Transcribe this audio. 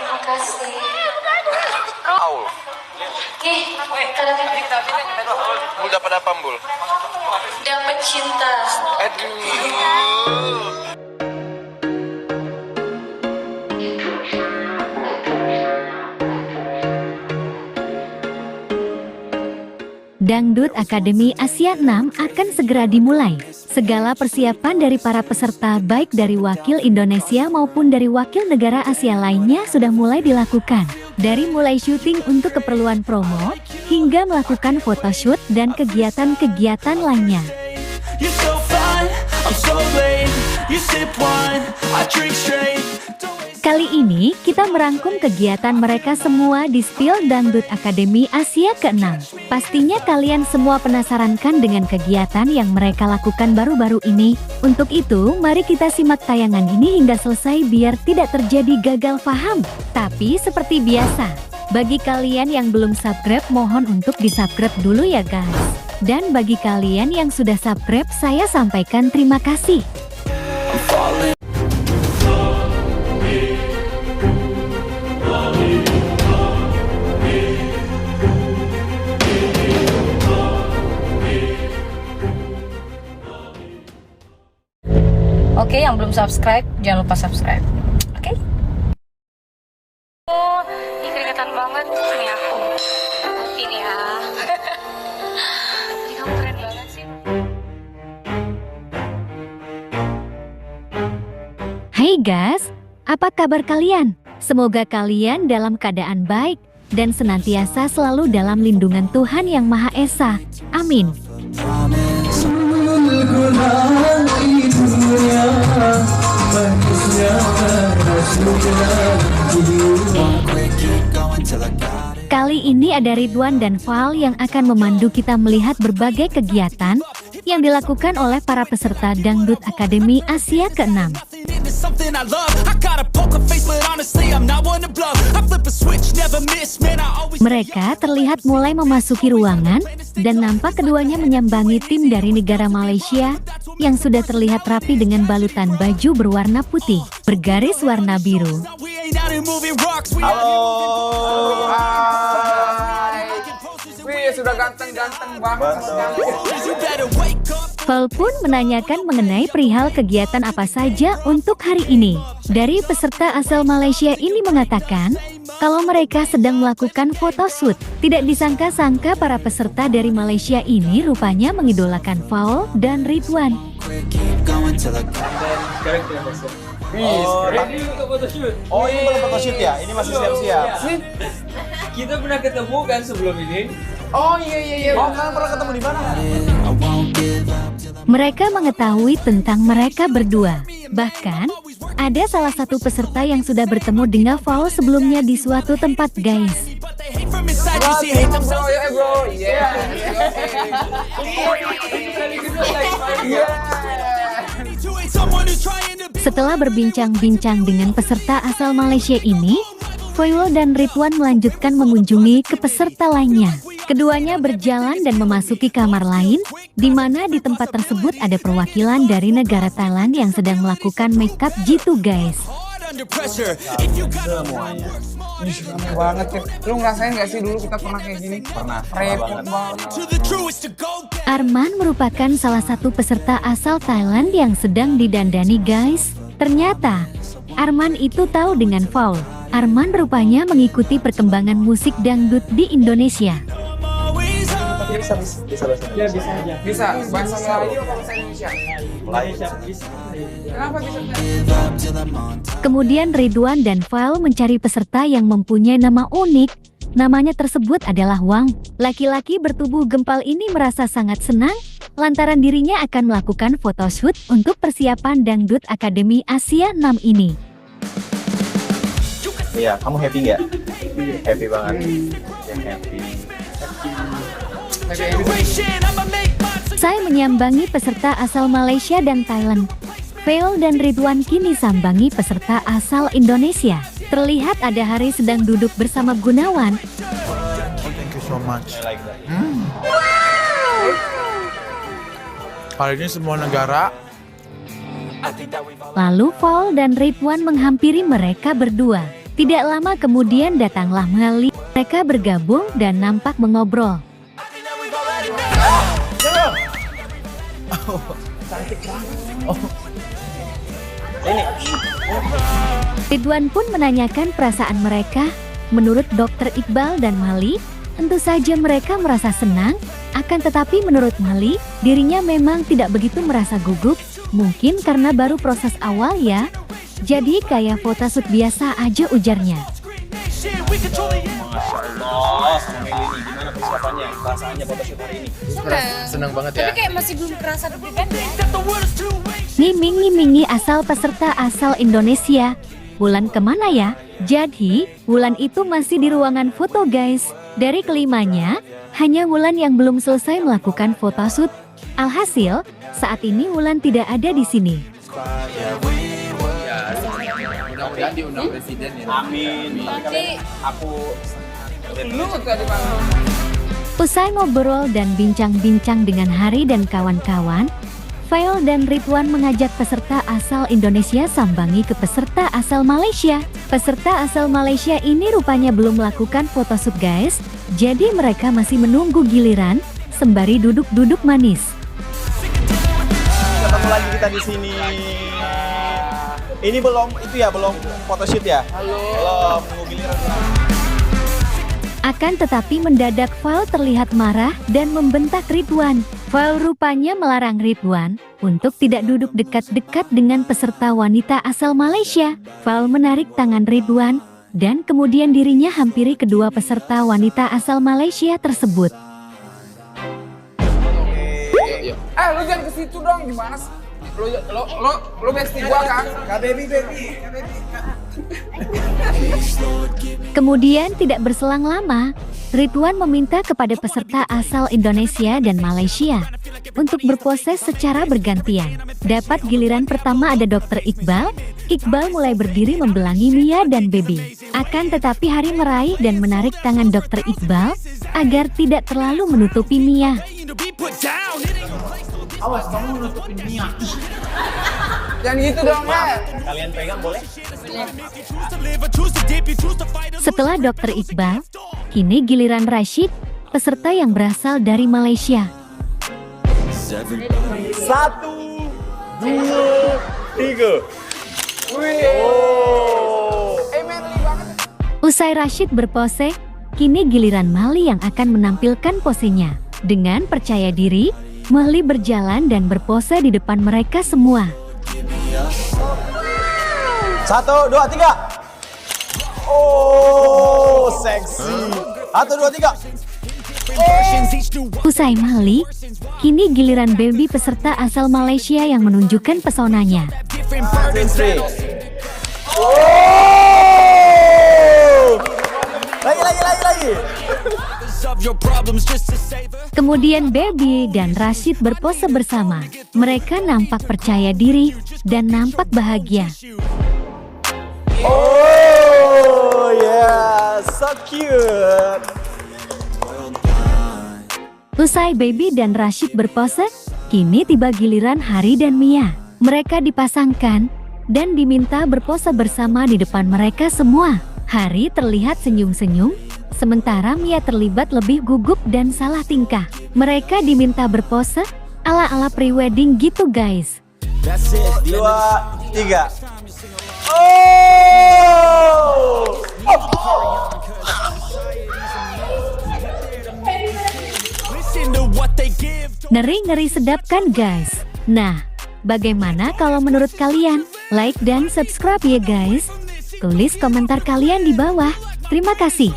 Terima kasih. Aul. Nih, kadang Bul dapat apa, Bul? dapat cinta. Aduh. Dangdut Akademi Asia 6 akan segera dimulai. Segala persiapan dari para peserta baik dari wakil Indonesia maupun dari wakil negara Asia lainnya sudah mulai dilakukan. Dari mulai syuting untuk keperluan promo, hingga melakukan photoshoot dan kegiatan-kegiatan lainnya. Kali ini kita merangkum kegiatan mereka semua di Spill Dangdut Akademi Asia ke-6. Pastinya kalian semua penasaran kan dengan kegiatan yang mereka lakukan baru-baru ini? Untuk itu, mari kita simak tayangan ini hingga selesai biar tidak terjadi gagal paham. Tapi seperti biasa, bagi kalian yang belum subscribe mohon untuk di-subscribe dulu ya guys. Dan bagi kalian yang sudah subscribe saya sampaikan terima kasih. Oke, yang belum subscribe, jangan lupa subscribe. Oke? Oh, ini keringetan banget nih aku. Ini ya. Ini kamu keren banget sih. Hai guys, apa kabar kalian? Semoga kalian dalam keadaan baik dan senantiasa selalu dalam lindungan Tuhan Yang Maha Esa. Amin. Kali ini ada Ridwan dan Val yang akan memandu kita melihat berbagai kegiatan yang dilakukan oleh para peserta Dangdut Akademi Asia ke-6. Mereka terlihat mulai memasuki ruangan dan nampak keduanya menyambangi tim dari negara Malaysia yang sudah terlihat rapi dengan balutan baju berwarna putih, bergaris warna biru. Halo. Hai. Wih, sudah ganteng-ganteng banget. Val pun menanyakan mengenai perihal kegiatan apa saja untuk hari ini. Dari peserta asal Malaysia ini mengatakan, kalau mereka sedang melakukan photoshoot. Tidak disangka-sangka para peserta dari Malaysia ini rupanya mengidolakan Val dan Ridwan. Ini untuk photoshoot. Oh, ini belum photoshoot ya? Ini masih siap-siap. Kita pernah ketemu kan sebelum ini. Oh iya. Oh, kalian pernah ketemu di mana? Mereka mengetahui tentang mereka berdua. Bahkan, ada salah satu peserta yang sudah bertemu dengan Val sebelumnya di suatu tempat guys. Bro. Yeah. Setelah berbincang-bincang dengan peserta asal Malaysia ini, Val dan Ridwan melanjutkan mengunjungi ke peserta lainnya. Keduanya berjalan dan memasuki kamar lain, di mana di tempat tersebut ada perwakilan dari negara Thailand yang sedang melakukan makeup jitu guys. Semuanya. Ih, rame banget ya. Lu ngerasain gak sih dulu kita pernah kayak gini? Pernah Repot banget. Arman merupakan salah satu peserta asal Thailand yang sedang didandani guys. Ternyata, Arman itu tahu dengan Val. Arman rupanya mengikuti perkembangan musik dangdut di Indonesia. Bisa Ya bisa aja. Bisa bahasa Melayu apa bahasa Indonesia? Indonesia bisa. Kenapa bisa? Kemudian Ridwan dan Val mencari peserta yang mempunyai nama unik. Namanya tersebut adalah Wang. Laki-laki bertubuh gempal ini merasa sangat senang lantaran dirinya akan melakukan photoshoot untuk persiapan Dangdut Akademi Asia 6 ini. Iya, kamu happy nggak? Happy banget. Ya, happy. Saya menyambangi peserta asal Malaysia dan Thailand. Val dan Ridwan kini sambangi peserta asal Indonesia. Terlihat ada Hari sedang duduk bersama Gunawan. Thank you so much. Kali ini semua negara. Lalu Val dan Ridwan menghampiri mereka berdua. Tidak lama kemudian datanglah Mali. Mereka bergabung dan nampak mengobrol. Ridwan pun menanyakan perasaan mereka. Menurut Dr. Iqbal dan Mali, tentu saja mereka merasa senang. Akan tetapi menurut Mali, dirinya memang tidak begitu merasa gugup. Mungkin karena baru proses awal ya. Jadi kayak photoshoot biasa aja, ujarnya. Masya Allah, sama Meli ini gimana persiapannya? Perasaannya photoshoot hari ini? Senang banget Tapi ya. kayak masih belum kerasa deg-degan ya. Ngiming-ngimingi asal peserta asal Indonesia. Wulan kemana ya? Jadi, Wulan itu masih di ruangan foto guys. Dari kelimanya, hanya Wulan yang belum selesai melakukan photoshoot. Alhasil, saat ini Wulan tidak ada di sini. Mudah-mudahan diundang presiden ya. Amin. Nanti Aku Lu tadi Bang. Usai ngobrol dan bincang-bincang dengan Hari dan kawan-kawan, Fail dan Ridwan mengajak peserta asal Indonesia sambangi ke peserta asal Malaysia. Peserta asal Malaysia ini rupanya belum melakukan photoshoot guys, jadi mereka masih menunggu giliran sembari duduk-duduk manis. ketemu lagi kita di sini. Ini belum photoshoot ya? Belum, nunggu giliran. Akan tetapi mendadak Fail terlihat marah dan membentak Ridwan. Fail rupanya melarang Ridwan untuk tidak duduk dekat-dekat dengan peserta wanita asal Malaysia. Fail menarik tangan Ridwan dan kemudian dirinya hampiri kedua peserta wanita asal Malaysia tersebut. Lu jangan ke situ dong, gimana sih? Lu bestie gua kan? Baby. Kemudian tidak berselang lama, Ridwan meminta kepada peserta asal Indonesia dan Malaysia untuk berpose secara bergantian. Dapat giliran pertama ada Dr. Iqbal. Iqbal mulai berdiri membelangi Mia dan Baby. Akan tetapi Hari meraih dan menarik tangan Dr. Iqbal agar tidak terlalu menutupi Mia. Awas kamu nutupin Mia. Jangan gitu dong, ya. Kalian pegang boleh? Setelah Dr. Iqbal, kini giliran Rashid, peserta yang berasal dari Malaysia. 1, 2, 3. Manly banget. Usai Rashid berpose, kini giliran Mali yang akan menampilkan posenya. Dengan percaya diri, Mali berjalan dan berpose di depan mereka semua. 1, 2, 3. Oh, seksi. 1, 2, 3. Usai Mali, kini giliran Baby peserta asal Malaysia yang menunjukkan pesonanya. 1, 2, 3. Lagi. Kemudian Baby dan Rashid berpose bersama. Mereka nampak percaya diri dan nampak bahagia. Oh, yeah, so cute. Usai Baby dan Rashid berpose, kini tiba giliran Hari dan Mia. Mereka dipasangkan dan diminta berpose bersama di depan mereka semua. Hari terlihat senyum-senyum, sementara Mia terlibat lebih gugup dan salah tingkah. Mereka diminta berpose ala-ala pre-wedding gitu guys. 2, 3. Oh! Ngeri-ngeri sedap kan guys? Nah, bagaimana kalau menurut kalian? Like dan subscribe ya guys. Tulis komentar kalian di bawah. Terima kasih.